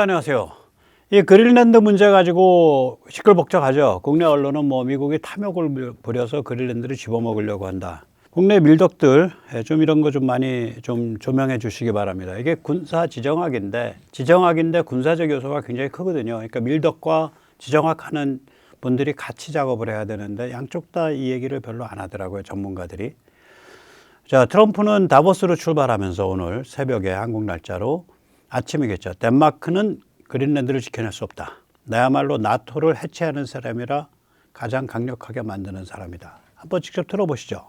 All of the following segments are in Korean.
안녕하세요. 이 그린란드 문제 가지고 시끌벅적하죠. 국내 언론은 뭐 미국이 탐욕을 부려서 그린란드를 집어먹으려고 한다. 국내 밀덕들 좀 이런 거 좀 많이 좀 조명해 주시기 바랍니다. 이게 군사 지정학인데 군사적 요소가 굉장히 크거든요. 그러니까 밀덕과 지정학하는 분들이 같이 작업을 해야 되는데 양쪽 다 이 얘기를 별로 안 하더라고요, 전문가들이. 자, 트럼프는 다보스로 출발하면서 오늘 새벽에 한국 날짜로 아침이겠죠. 덴마크는 그린란드를 지켜낼 수 없다. 나야말로 나토를 해체하는 사람이라 가장 강력하게 만드는 사람이다. 한번 직접 들어보시죠.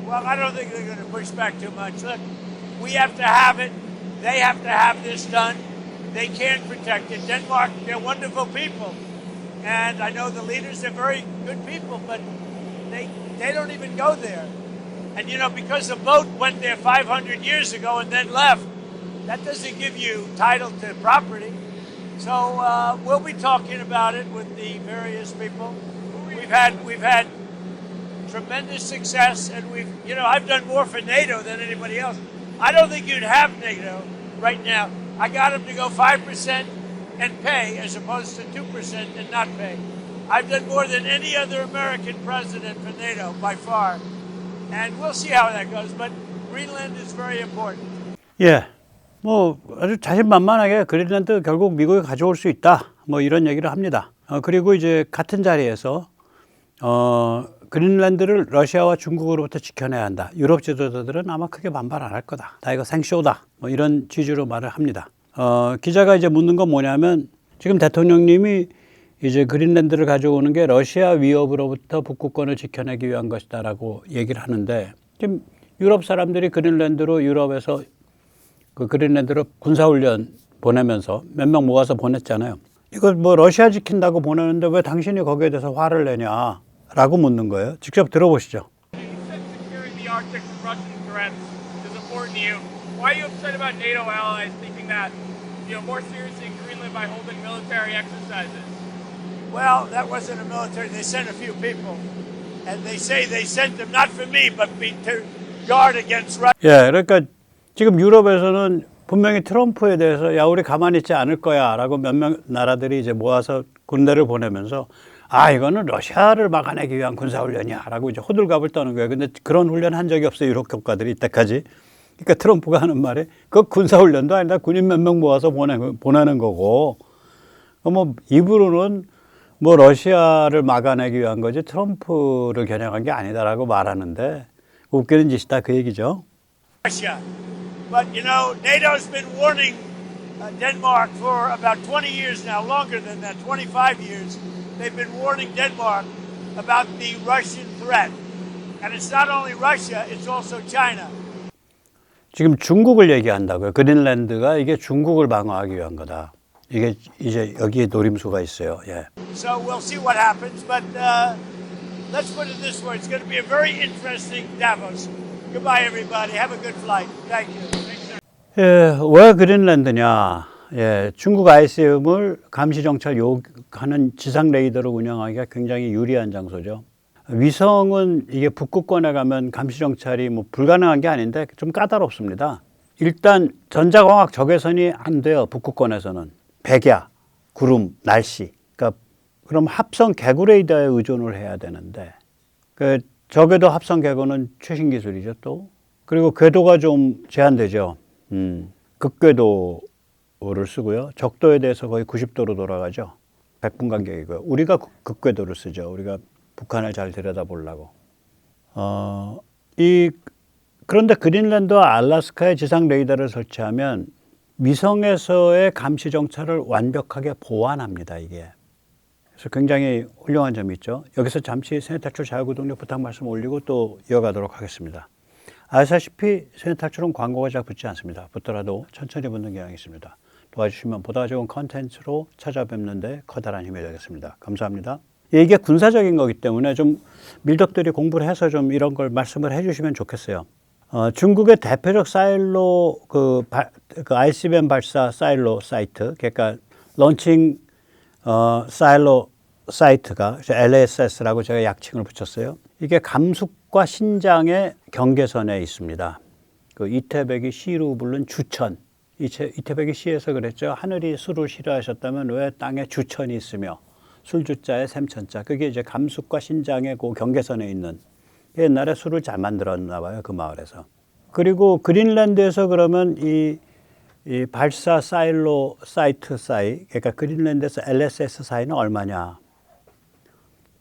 Well, I don't think they're going to push back too much. Look, we have to have it. They have to have this done. They can protect it. Denmark, they're wonderful people. And I know the leaders are very good people, but they don't even go there. And, you know, because the boat went there 500 years ago and then left, that doesn't give you title to property. So we'll be talking about it with the various people. We've had tremendous success, and I've done more for NATO than anybody else. I don't think you'd have NATO right now. I got them to go 5% and pay as opposed to 2% and not pay. I've done more than any other American president for NATO by far. And we'll see how that goes, but Greenland is very important. 예, 뭐 아주 자신만만하게 그린란드 결국 미국이 가져올 수 있다. 뭐 이런 얘기를 합니다. 그리고 이제 같은 자리에서 그린란드를 러시아와 중국으로부터 지켜내야 한다. 유럽 지도자들은 아마 크게 반발 안 할 거다. 나 이거 생쇼다. 뭐 이런 취지로 말을 합니다. 기자가 이제 묻는 건 뭐냐면 지금 대통령님이 이제 그린란드를 가져오는 게 러시아 위협으로부터 북극권을 지켜내기 위한 것이다라고 얘기를 하는데 지금 유럽 사람들이 그린란드로 유럽에서 그 그린란드로 군사훈련 보내면서 몇 명 모아서 보냈잖아요. 이거 뭐 러시아 지킨다고 보내는데 왜 당신이 거기에 대해서 화를 내냐라고 묻는 거예요. 직접 들어보시죠. Why are you upset about NATO allies thinking that, more seriously in Greenland by holding military exercises? Well, that wasn't a military. They sent a few people. And they say they sent them not for me, but to guard against Russia. 예, 그러니까 지금 유럽에서는 분명히 트럼프에 대해서 야, 우리 가만히 있지 않을 거야 라고 몇몇 나라들이 이제 모아서 군대를 보내면서 이거는 러시아를 막아내기 위한 군사훈련이야 라고 이제 호들갑을 떠는 거예요. 근데 그런 훈련 한 적이 없어요. 유럽 국가들이 이때까지. 그러니까 트럼프가 하는 말이 그 군사훈련도 아니다. 군인 몇 명 모아서 보내는 거고 뭐 입으로는 뭐 러시아를 막아내기 위한 거지 트럼프를 겨냥한 게 아니다라고 말하는데 웃기는 짓이다 그 얘기죠. Russia. But NATO's been warning Denmark for about 20 years now, longer than that, 25 years. They've been warning Denmark about the Russian threat. And it's not only Russia, it's also China. 지금 중국을 얘기한다고요. 그린란드가 이게 중국을 방어하기 위한 거다. 이게 이제 여기에 노림수가 있어요. 예. So we'll see what happens, but let's put it this way: it's going to be a very interesting Davos. Goodbye, everybody. Have a good flight. Thank you. 예, 왜 그린란드냐? 예, 중국 ICBM을 감시 정찰 요하는 지상 레이더를 운영하기가 굉장히 유리한 장소죠. 위성은 이게 북극권에 가면 감시 정찰이 뭐 불가능한 게 아닌데 좀 까다롭습니다. 일단 전자광학 적외선이 안 돼요. 북극권에서는 백야, 구름, 날씨. 그러니까 그럼 합성 개구 레이더에 의존을 해야 되는데 그 적외도 합성 개구는 최신 기술이죠 또. 그리고 궤도가 좀 제한되죠. 극궤도를 쓰고요. 적도에 대해서 거의 90도로 돌아가죠. 100분 간격이고요. 우리가 극궤도를 쓰죠. 우리가 북한을 잘 들여다보려고. 그런데 그린란드와 알래스카에 지상 레이더를 설치하면 위성에서의 감시 정찰을 완벽하게 보완합니다, 이게. 그래서 굉장히 훌륭한 점이 있죠. 여기서 잠시 세뇌탈출 자유구독료 부탁 말씀 올리고 또 이어가도록 하겠습니다. 아시다시피 세뇌탈출은 광고가 잘 붙지 않습니다. 붙더라도 천천히 붙는 경향이 있습니다. 도와주시면 보다 좋은 컨텐츠로 찾아뵙는데 커다란 힘이 되겠습니다. 감사합니다. 이게 군사적인 거기 때문에 좀 밀덕들이 공부를 해서 좀 이런 걸 말씀을 해주시면 좋겠어요. 중국의 대표적 사일로 그 ICBM 발사 사일로 사이트, 그러니까 런칭 사일로 사이트가 LSS라고 제가 약칭을 붙였어요. 이게 감숙과 신장의 경계선에 있습니다. 그 이태백이 시로 부른 주천. 이태백이 시에서 그랬죠. 하늘이 술을 싫어하셨다면 왜 땅에 주천이 있으며 술주자에 샘천자. 그게 이제 감숙과 신장의 그 경계선에 있는, 옛날에 술을 잘 만들었나 봐요, 그 마을에서. 그리고 그린란드에서 그러면 이 발사 사일로 사이트 사이, 그러니까 그린란드에서 LSS 사이는 얼마냐?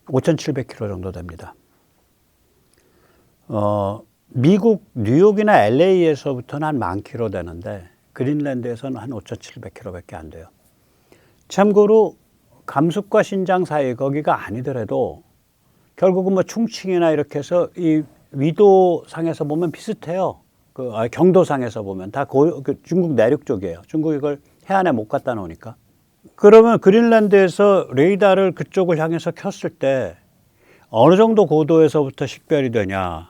5,700km 정도 됩니다. 미국 뉴욕이나 LA에서부터는 한 10,000km 되는데 그린란드에서는 한 5,700km밖에 안 돼요. 참고로 감숙과 신장 사이, 거기가 아니더라도 결국은 뭐 충칭이나 이렇게 해서 이 위도상에서 보면 비슷해요. 경도상에서 보면 다 중국 내륙 쪽이에요. 중국 이걸 해안에 못 갖다 놓으니까. 그러면 그린란드에서 레이더를 그쪽을 향해서 켰을 때 어느 정도 고도에서부터 식별이 되냐?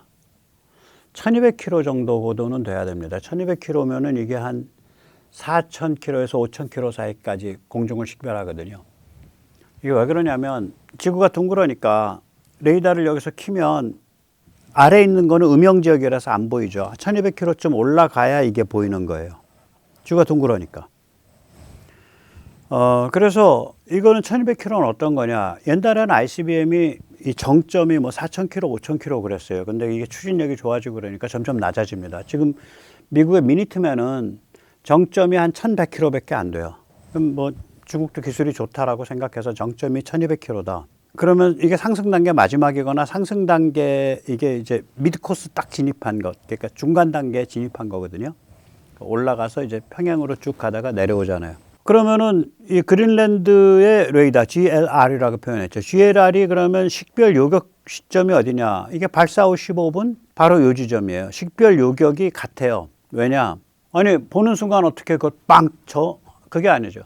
1200km 정도 고도는 돼야 됩니다. 1200km면은 이게 한 4000km에서 5000km 사이까지 공중을 식별하거든요. 이게 왜 그러냐면 지구가 둥그러니까 레이더를 여기서 키면 아래에 있는 거는 음영 지역이라서 안 보이죠. 1200km쯤 올라가야 이게 보이는 거예요. 지구가 둥그러니까. 그래서 이거는 1200km는 어떤 거냐. 옛날에는 ICBM이 이 정점이 뭐 4000km, 5000km 그랬어요. 근데 이게 추진력이 좋아지고 그러니까 점점 낮아집니다. 지금 미국의 미니트맨은 정점이 한 1100km밖에 안 돼요. 그럼 뭐 중국도 기술이 좋다라고 생각해서 정점이 1200km다. 그러면 이게 상승 단계 마지막이거나 상승 단계, 이게 이제 미드 코스 딱 진입한 것, 그러니까 중간 단계에 진입한 거거든요. 올라가서 이제 평양으로 쭉 가다가 내려오잖아요. 그러면은 이 그린란드의 레이더 GLR이라고 표현했죠. GLR이 그러면 식별 요격 시점이 어디냐? 이게 발사 후 15분 바로 요 지점이에요. 식별 요격이 같아요. 왜냐? 아니 보는 순간 어떻게 그걸 빵 쳐? 그게 아니죠.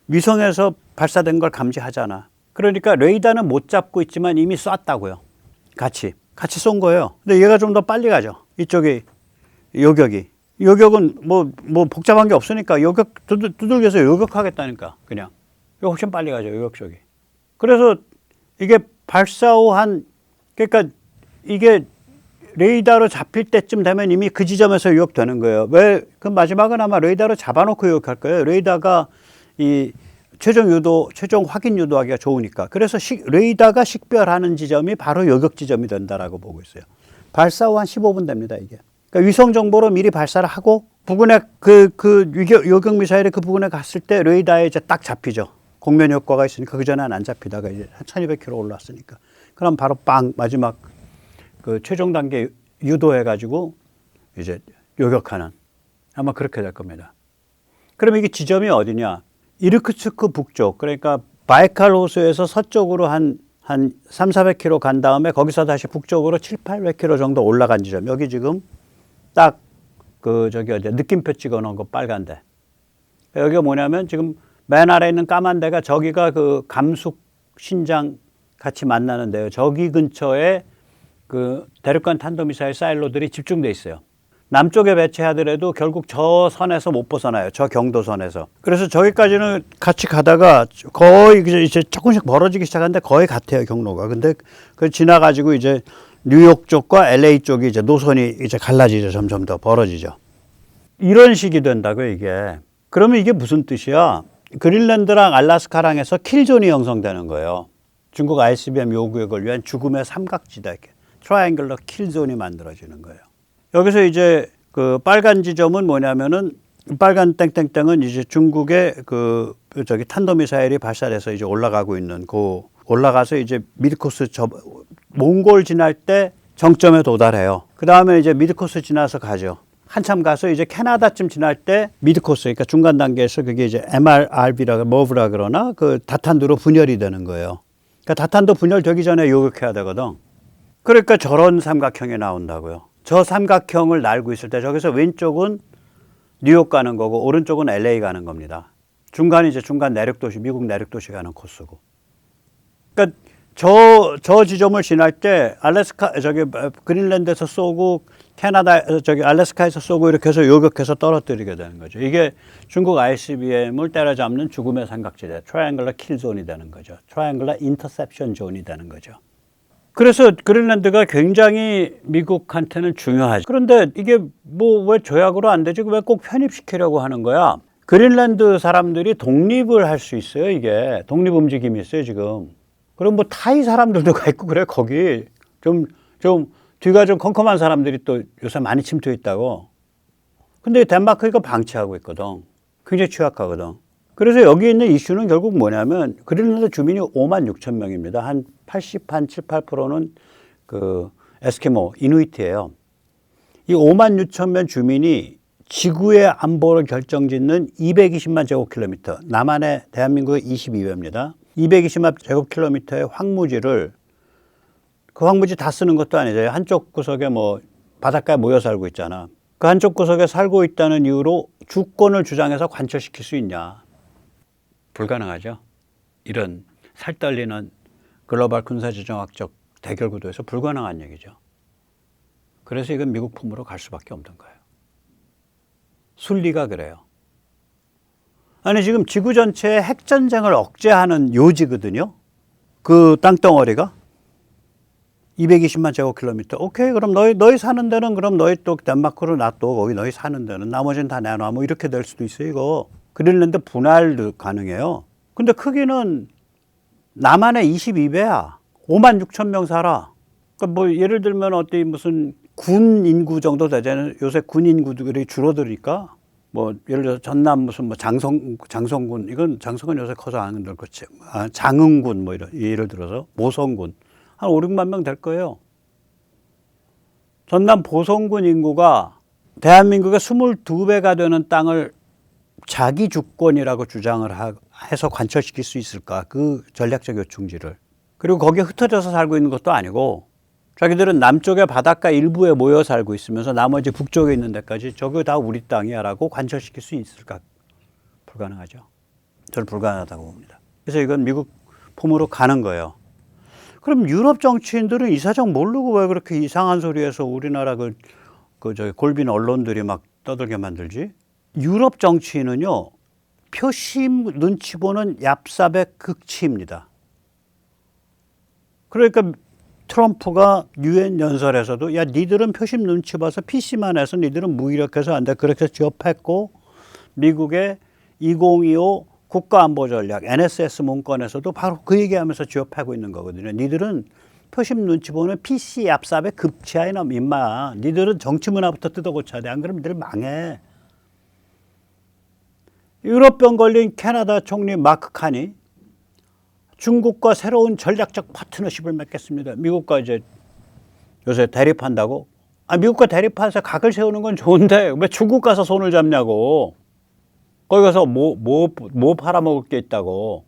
위성에서 발사된 걸 감지하잖아. 그러니까 레이더는 못 잡고 있지만 이미 쐈다고요. 같이 쏜 거예요. 근데 얘가 좀 더 빨리 가죠. 이쪽이 요격이. 요격은 뭐 복잡한 게 없으니까 요격 두들겨서 요격하겠다니까 그냥. 이거 훨씬 빨리 가죠. 요격 쪽이. 그래서 이게 발사 후 그러니까 이게 레이더로 잡힐 때쯤 되면 이미 그 지점에서 요격되는 거예요. 왜? 그 마지막은 아마 레이더로 잡아놓고 요격할 거예요. 레이더가 이 최종 확인 유도하기가 좋으니까. 그래서 레이더가 식별하는 지점이 바로 요격 지점이 된다라고 보고 있어요. 발사 후 한 15분 됩니다, 이게. 그러니까 위성 정보로 미리 발사를 하고 부근에 요격 미사일이 그 부근에 갔을 때 레이더에 이제 딱 잡히죠. 공면 효과가 있으니까 그 전에는 안 잡히다가 이제 한 1200km 올랐으니까. 그럼 바로 빵 마지막 그 최종 단계 유도해가지고 이제 요격하는, 아마 그렇게 될 겁니다. 그럼 이게 지점이 어디냐? 이르크츠크 북쪽, 그러니까 바이칼 호수에서 서쪽으로 한 300-400km 간 다음에 거기서 다시 북쪽으로 700-800km 정도 올라간 지점. 여기 지금 딱 느낌표 찍어 놓은 거 빨간데. 여기가 뭐냐면 지금 맨 아래에 있는 까만 데가 저기가 그 감숙 신장 같이 만나는 데요. 저기 근처에 그 대륙간 탄도미사일 사일로들이 집중돼 있어요. 남쪽에 배치하더라도 결국 저 선에서 못 벗어나요. 저 경도선에서. 그래서 저기까지는 같이 가다가 거의 이제 조금씩 벌어지기 시작하는데 거의 같아요, 경로가. 근데 그 지나가지고 이제 뉴욕 쪽과 LA 쪽이 이제 노선이 이제 갈라지죠. 점점 더 벌어지죠. 이런 식이 된다고요, 이게. 그러면 이게 무슨 뜻이야? 그린란드랑 알래스카랑 해서 킬존이 형성되는 거예요. 중국 ICBM 요구역을 위한 죽음의 삼각지대, 트라이앵글러 킬존이 만들어지는 거예요. 여기서 이제 그 빨간 지점은 뭐냐면은, 빨간 땡땡땡은 이제 중국의 탄도미사일이 발사돼서 이제 올라가고 있는 올라가서 이제 미드코스 몽골 지날 때 정점에 도달해요. 그 다음에 이제 미드코스 지나서 가죠. 한참 가서 이제 캐나다쯤 지날 때 미드코스, 그러니까 중간 단계에서 그게 이제 MRB라 그러나 그 다탄두로 분열이 되는 거예요. 그러니까 다탄두 분열되기 전에 요격해야 되거든. 그러니까 저런 삼각형이 나온다고요. 저 삼각형을 날고 있을 때 저기서 왼쪽은 뉴욕 가는 거고 오른쪽은 LA 가는 겁니다. 중간이 이제 중간 내륙도시, 미국 내륙도시 가는 코스고. 그러니까 저 지점을 지날 때 그린란드에서 쏘고 알래스카에서 쏘고 이렇게 해서 요격해서 떨어뜨리게 되는 거죠. 이게 중국 ICBM을 때려잡는 죽음의 삼각지대, 트라이앵글러 킬존이 되는 거죠. 트라이앵글러 인터셉션 존이 되는 거죠. 그래서 그린란드가 굉장히 미국한테는 중요하지. 그런데 이게 뭐 왜 조약으로 안 되지? 왜 꼭 편입시키려고 하는 거야? 그린란드 사람들이 독립을 할 수 있어요, 이게. 독립 움직임이 있어요, 지금. 그럼 뭐 타이 사람들도 가 있고 그래, 거기. 좀 뒤가 좀 컴컴한 사람들이 또 요새 많이 침투해 있다고. 근데 덴마크 이거 방치하고 있거든. 굉장히 취약하거든. 그래서 여기 있는 이슈는 결국 뭐냐면 그린란드 주민이 5만 6천 명입니다. 한 7, 8%는 그 에스키모, 이누이트예요. 이 5만 6천 명 주민이 지구의 안보를 결정짓는 220만 제곱킬로미터, 남한의 대한민국의 22배입니다. 220만 제곱킬로미터의 황무지를 그 황무지 다 쓰는 것도 아니죠. 한쪽 구석에 뭐 바닷가에 모여 살고 있잖아. 그 한쪽 구석에 살고 있다는 이유로 주권을 주장해서 관철시킬 수 있냐? 불가능하죠. 이런 살떨리는 글로벌 군사지정학적 대결 구도에서 불가능한 얘기죠. 그래서 이건 미국 품으로 갈 수밖에 없는 거예요. 순리가 그래요. 아니 지금 지구 전체의 핵전쟁을 억제하는 요지거든요. 그 땅덩어리가 220만 제곱킬로미터. 오케이, 그럼 너희 사는 데는 그럼 너희 또 덴마크로 놔둬. 거기 너희 사는 데는 나머지는 다 내놔. 뭐 이렇게 될 수도 있어요. 이거 그린란드 분할도 가능해요. 근데 크기는 남한의 22배야. 5만 6천 명 살아. 그러니까 뭐 예를 들면 어디 무슨 군 인구 정도 되잖아요. 요새 군 인구들이 줄어드니까 뭐 예를 들어서 전남 무슨 뭐 장성군, 이건 장성군 요새 커서 안 될 거지. 장흥군 뭐 이런, 예를 들어서 모성군 한 5, 6만 명 될 거예요. 전남 보성군 인구가 대한민국의 22배가 되는 땅을 자기 주권이라고 주장을 해서 관철시킬 수 있을까? 그 전략적 요충지를. 그리고 거기에 흩어져서 살고 있는 것도 아니고 자기들은 남쪽의 바닷가 일부에 모여 살고 있으면서 나머지 북쪽에 있는 데까지 저거 다 우리 땅이야 라고 관철시킬 수 있을까? 불가능하죠. 저는 불가능하다고 봅니다. 그래서 이건 미국 품으로 가는 거예요. 그럼 유럽 정치인들은 이 사정 모르고 왜 그렇게 이상한 소리해서 우리나라 저기 골빈 언론들이 막 떠들게 만들지? 유럽 정치인은요, 표심 눈치 보는 얍삽의 극치입니다. 그러니까 트럼프가 유엔 연설에서도 야, 니들은 표심 눈치 봐서 PC만 해서 니들은 무기력해서 안 돼. 그렇게 지업했고, 미국의 2025 국가안보전략 NSS 문건에서도 바로 그 얘기하면서 지업하고 있는 거거든요. 니들은 표심 눈치 보는 PC 얍삽의 급치하에 놈 임마. 니들은 정치 문화부터 뜯어고쳐야 돼. 안 그러면 니들 망해. 유럽병 걸린 캐나다 총리 마크 카니 중국과 새로운 전략적 파트너십을 맺겠습니다. 미국과 이제 요새 대립한다고? 미국과 대립해서 각을 세우는 건 좋은데 왜 중국 가서 손을 잡냐고. 거기 가서 뭐 팔아먹을 게 있다고.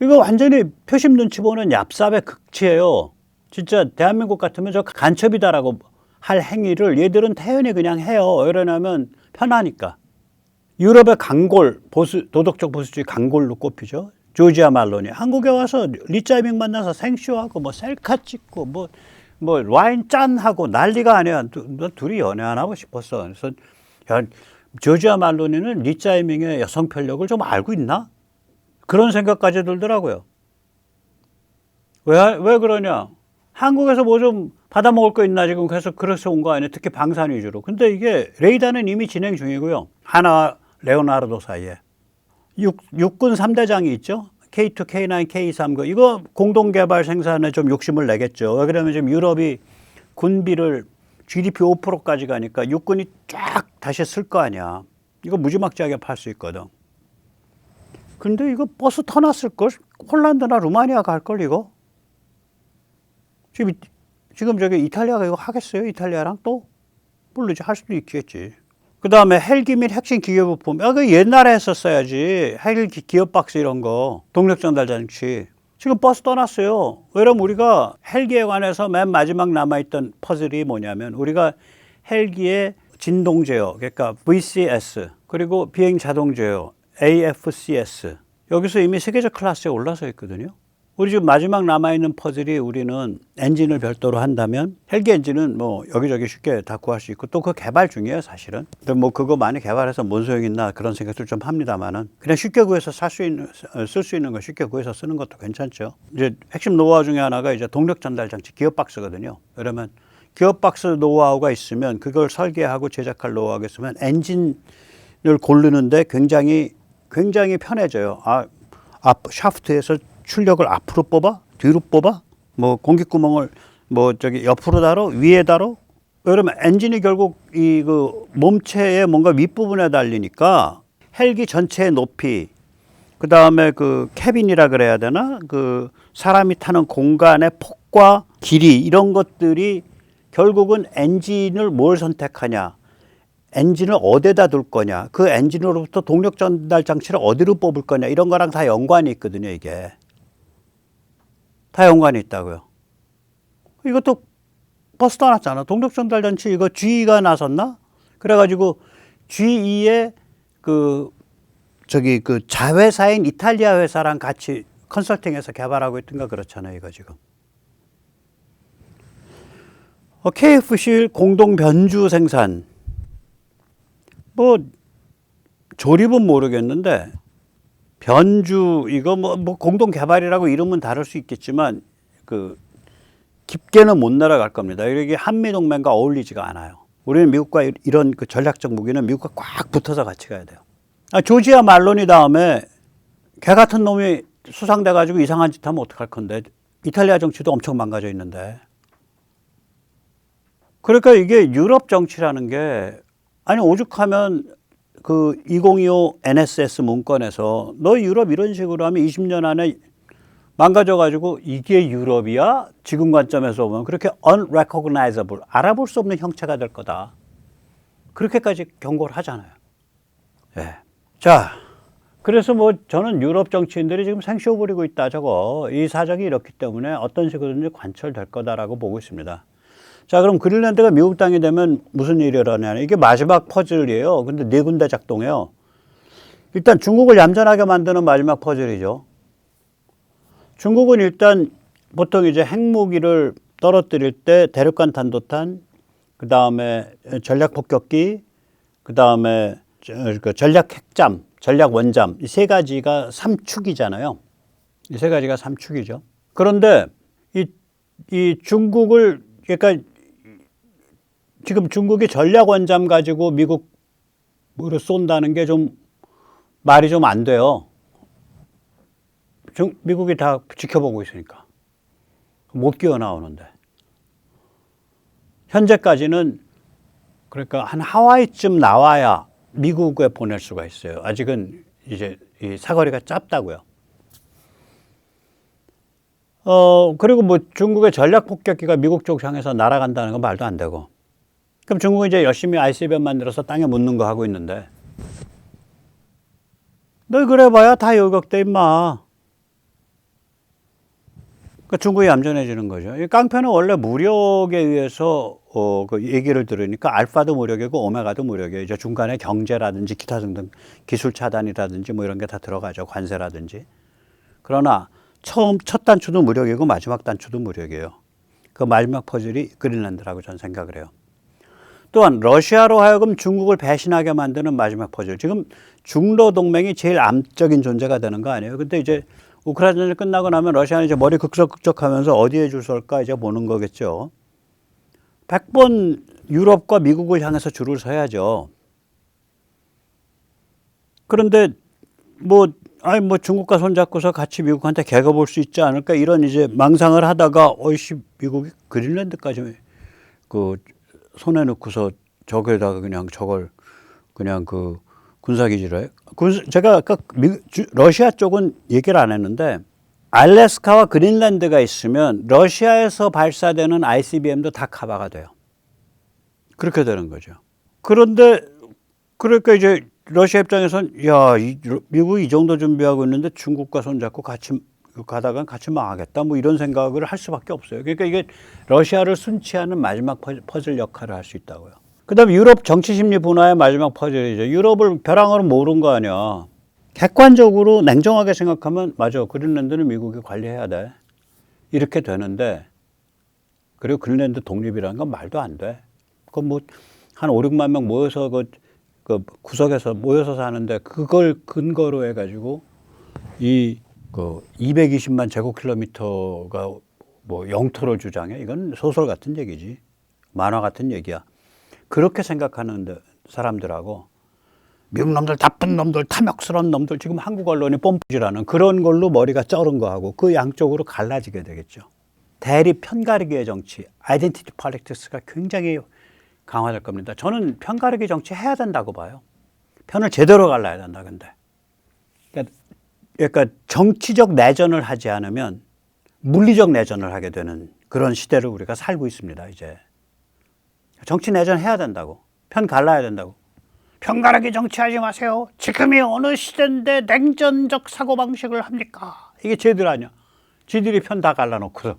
이거 완전히 표심 눈치 보는 얍삽의 극치예요. 진짜 대한민국 같으면 저 간첩이다라고 할 행위를 얘들은 태연히 그냥 해요. 왜 그러냐면 편하니까. 유럽의 강골, 도덕적 보수주의 강골로 꼽히죠. 조지아 말로니. 한국에 와서 리짜이밍 만나서 생쇼하고 뭐 셀카 찍고 뭐 와인 짠하고 난리가 아니야. 너 둘이 연애 안 하고 싶었어. 그래서 야, 조지아 말로니는 리짜이밍의 여성 편력을 좀 알고 있나? 그런 생각까지 들더라고요. 왜 그러냐? 한국에서 뭐 좀 받아먹을 거 있나 지금 그래서 온 거 아니에요. 특히 방산 위주로. 근데 이게 레이더는 이미 진행 중이고요. 하나 레오나르도 사이에. 육군 3대장이 있죠. K2, K9, K3. 이거 공동개발 생산에 좀 욕심을 내겠죠. 왜 그러면 지금 유럽이 군비를 GDP 5%까지 가니까 육군이 쫙 다시 쓸 거 아니야. 이거 무지막지하게 팔 수 있거든. 근데 이거 버스 터놨을걸? 홀란드나 루마니아 갈걸 이거? 지금 저기 이탈리아가 이거 하겠어요? 이탈리아랑 또? 모르지. 할 수도 있겠지. 그 다음에 헬기 및 핵심 기계부품. 그 옛날에 했었어야지. 헬기 기어박스 이런 거. 동력 전달 장치. 지금 버스 떠났어요. 왜냐면 우리가 헬기에 관해서 맨 마지막 남아있던 퍼즐이 뭐냐면 우리가 헬기의 진동 제어, 그러니까 VCS, 그리고 비행 자동 제어, AFCS. 여기서 이미 세계적 클래스에 올라서 있거든요. 우리 지금 마지막 남아있는 퍼즐이 우리는 엔진을 별도로 한다면 헬기 엔진은 뭐 여기저기 쉽게 다 구할 수 있고 또 그 개발 중이에요 사실은. 근데 뭐 그거 많이 개발해서 뭔 소용이 있나 그런 생각도 좀 합니다만은 그냥 쉽게 구해서 쓸 수 있는 거 쉽게 구해서 쓰는 것도 괜찮죠. 이제 핵심 노하우 중에 하나가 이제 동력 전달 장치 기어박스거든요. 그러면 기어박스 노하우가 있으면 그걸 설계하고 제작할 노하우가 있으면 엔진을 고르는데 굉장히 편해져요. 앞 샤프트에서 출력을 앞으로 뽑아? 뒤로 뽑아? 뭐 공기구멍을 뭐 저기 옆으로 달어? 위에 달어? 그러면 엔진이 결국 이 그 몸체의 뭔가 윗부분에 달리니까 헬기 전체의 높이, 그 다음에 그 캐빈이라 그래야 되나? 그 사람이 타는 공간의 폭과 길이 이런 것들이 결국은 엔진을 뭘 선택하냐? 엔진을 어디다 둘 거냐? 그 엔진으로부터 동력 전달 장치를 어디로 뽑을 거냐? 이런 거랑 다 연관이 있거든요, 이게. 다 연관이 있다고요. 이것도 버스 떠났잖아. 동력 전달 장치 이거 GE가 나섰나? 그래가지고 GE의 그 자회사인 이탈리아 회사랑 같이 컨설팅해서 개발하고 있던가 그렇잖아요, 이거 지금. KFC 공동 변주 생산. 뭐 조립은 모르겠는데 변주 이거 뭐 공동 개발이라고 이름은 다를 수 있겠지만 그 깊게는 못 날아갈 겁니다. 이게 한미 동맹과 어울리지가 않아요. 우리는 미국과 이런 그 전략적 무기는 미국과 꽉 붙어서 같이 가야 돼요. 조지아 말로니 다음에 개 같은 놈이 수상돼 가지고 이상한 짓 하면 어떡할 건데. 이탈리아 정치도 엄청 망가져 있는데. 그러니까 이게 유럽 정치라는 게 아니 오죽하면 그 2025 NSS 문건에서 너 유럽 이런 식으로 하면 20년 안에 망가져가지고 이게 유럽이야? 지금 관점에서 보면 그렇게 unrecognizable, 알아볼 수 없는 형체가 될 거다. 그렇게까지 경고를 하잖아요. 네. 자, 그래서 뭐 저는 유럽 정치인들이 지금 생쇼 부리고 있다 저거. 이 사정이 이렇기 때문에 어떤 식으로든지 관철될 거다라고 보고 있습니다. 자, 그럼 그린란드가 미국 땅이 되면 무슨 일이 일어나냐. 이게 마지막 퍼즐이에요. 근데 네 군데 작동해요. 일단 중국을 얌전하게 만드는 마지막 퍼즐이죠. 중국은 일단 보통 이제 핵무기를 떨어뜨릴 때 대륙간 탄도탄, 그 다음에 전략 폭격기, 그 다음에 전략 핵잠, 전략 원잠, 이 세 가지가 삼축이잖아요. 이 세 가지가 삼축이죠. 그런데 이 중국을, 그러니까 지금 중국이 전략 원잠 가지고 미국으로 쏜다는 게 좀 말이 좀 안 돼요. 미국이 다 지켜보고 있으니까. 못 끼어 나오는데. 현재까지는 그러니까 한 하와이쯤 나와야 미국에 보낼 수가 있어요. 아직은 이제 이 사거리가 짧다고요. 그리고 뭐 중국의 전략 폭격기가 미국 쪽 향해서 날아간다는 건 말도 안 되고. 그럼 중국은 이제 열심히 ICBM 만들어서 땅에 묻는 거 하고 있는데. 너 그래봐야 다 요격돼 임마. 그러니까 중국이 얌전해지는 거죠. 이 깡패는 원래 무력에 의해서 그 얘기를 들으니까 알파도 무력이고 오메가도 무력이에요. 이제 중간에 경제라든지 기타 등등 기술 차단이라든지 뭐 이런 게 다 들어가죠. 관세라든지. 그러나 첫 단추도 무력이고 마지막 단추도 무력이에요. 그 마지막 퍼즐이 그린란드라고 저는 생각을 해요. 또한 러시아로 하여금 중국을 배신하게 만드는 마지막 퍼즐. 지금 중러 동맹이 제일 암적인 존재가 되는 거 아니에요. 근데 이제 우크라이나 전쟁이 끝나고 나면 러시아는 이제 머리 극적극적하면서 어디에 줄 설까 이제 보는 거겠죠. 100번 유럽과 미국을 향해서 줄을 서야죠. 그런데 뭐 중국과 손잡고서 같이 미국한테 개가 볼 수 있지 않을까 이런 이제 망상을 하다가 미국이 그린란드까지 그 손에 넣고서 저기에다가 저걸 그 군사기지로 해. 제가 아까 러시아 쪽은 얘기를 안 했는데 알래스카와 그린란드가 있으면 러시아에서 발사되는 ICBM도 다 커버가 돼요. 그렇게 되는 거죠. 그런데 그러니까 이제 러시아 입장에선 미국이 이 정도 준비하고 있는데 중국과 손잡고 같이 가다가 같이 망하겠다 뭐 이런 생각을 할 수밖에 없어요. 그러니까 이게 러시아를 순치하는 마지막 퍼즐 역할을 할 수 있다고요. 그 다음에 유럽 정치 심리 분화의 마지막 퍼즐이죠. 유럽을 벼랑으로 모른 거 아니야. 객관적으로 냉정하게 생각하면 맞아. 그린란드는 미국이 관리해야 돼. 이렇게 되는데 그리고 그린란드 독립이라는 건 말도 안 돼. 그 뭐 한 5, 6만 명 모여서 그 구석에서 모여서 사는데 그걸 근거로 해가지고 이 그 220만 제곱킬로미터가 뭐 영토를 주장해? 이건 소설 같은 얘기지. 만화 같은 얘기야. 그렇게 생각하는 사람들하고 미국 놈들 나쁜 놈들 탐욕스러운 놈들 지금 한국 언론이 뽐뿌질하는 그런 걸로 머리가 쩔은 거하고 그 양쪽으로 갈라지게 되겠죠. 대립 편가르기의 정치, 아이덴티티 폴리틱스가 굉장히 강화될 겁니다. 저는 편가르기 정치 해야 된다고 봐요. 편을 제대로 갈라야 된다. 근데 그러니까 정치적 내전을 하지 않으면 물리적 내전을 하게 되는 그런 시대를 우리가 살고 있습니다. 이제 정치 내전 해야 된다고. 편 갈라야 된다고. 편가르기 정치하지 마세요. 지금이 어느 시대인데 냉전적 사고방식을 합니까? 이게 쟤들 아니야. 지들이 편 다 갈라놓고서.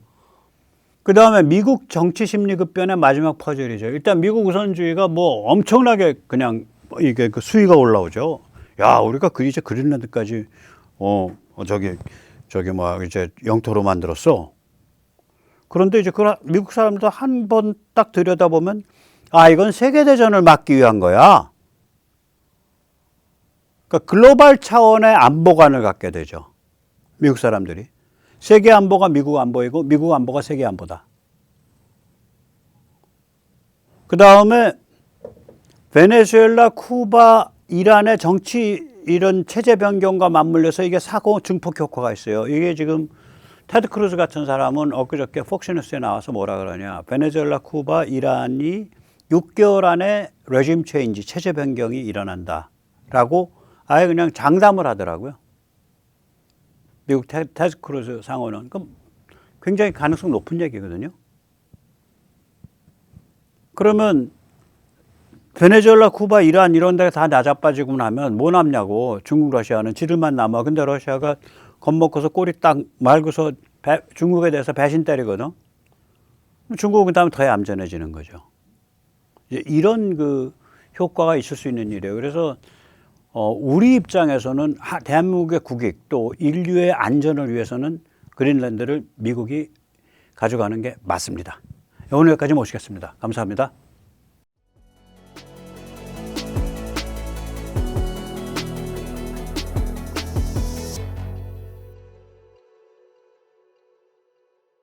그 다음에 미국 정치 심리 급변의 마지막 퍼즐이죠. 일단 미국 우선주의가 뭐 엄청나게 그냥 이게 그 수위가 올라오죠. 야, 우리가 이제 그린란드까지 저기 뭐 이제 영토로 만들었어. 그런데 이제 미국 사람들도 한 번 딱 들여다보면 아, 이건 세계대전을 막기 위한 거야. 그러니까 글로벌 차원의 안보관을 갖게 되죠. 미국 사람들이. 세계 안보가 미국 안보이고 미국 안보가 세계 안보다. 그 다음에 베네수엘라, 쿠바, 이란의 정치 이런 체제 변경과 맞물려서 이게 사고 증폭 효과가 있어요. 이게 지금 테드 크루즈 같은 사람은 엊그저께 폭스뉴스에 나와서 뭐라 그러냐. 베네수엘라, 쿠바, 이란이 6개월 안에 레짐 체인지, 체제 변경이 일어난다라고 아예 그냥 장담을 하더라고요. 미국 테드 크루즈 상원은. 그럼 굉장히 가능성 높은 얘기거든요. 그러면 베네수엘라, 쿠바, 이란 이런 데가 다 낮아빠지고 나면 뭐 남냐고. 중국, 러시아는 지들만 남아. 근데 러시아가 겁먹고서 꼬리 딱 말고서 중국에 대해서 배신 때리거든. 중국은 그다음에 더 얌전해지는 거죠. 이제 이런 그 효과가 있을 수 있는 일이에요. 그래서 우리 입장에서는 대한민국의 국익 또 인류의 안전을 위해서는 그린란드를 미국이 가져가는 게 맞습니다. 오늘 여기까지 모시겠습니다. 감사합니다.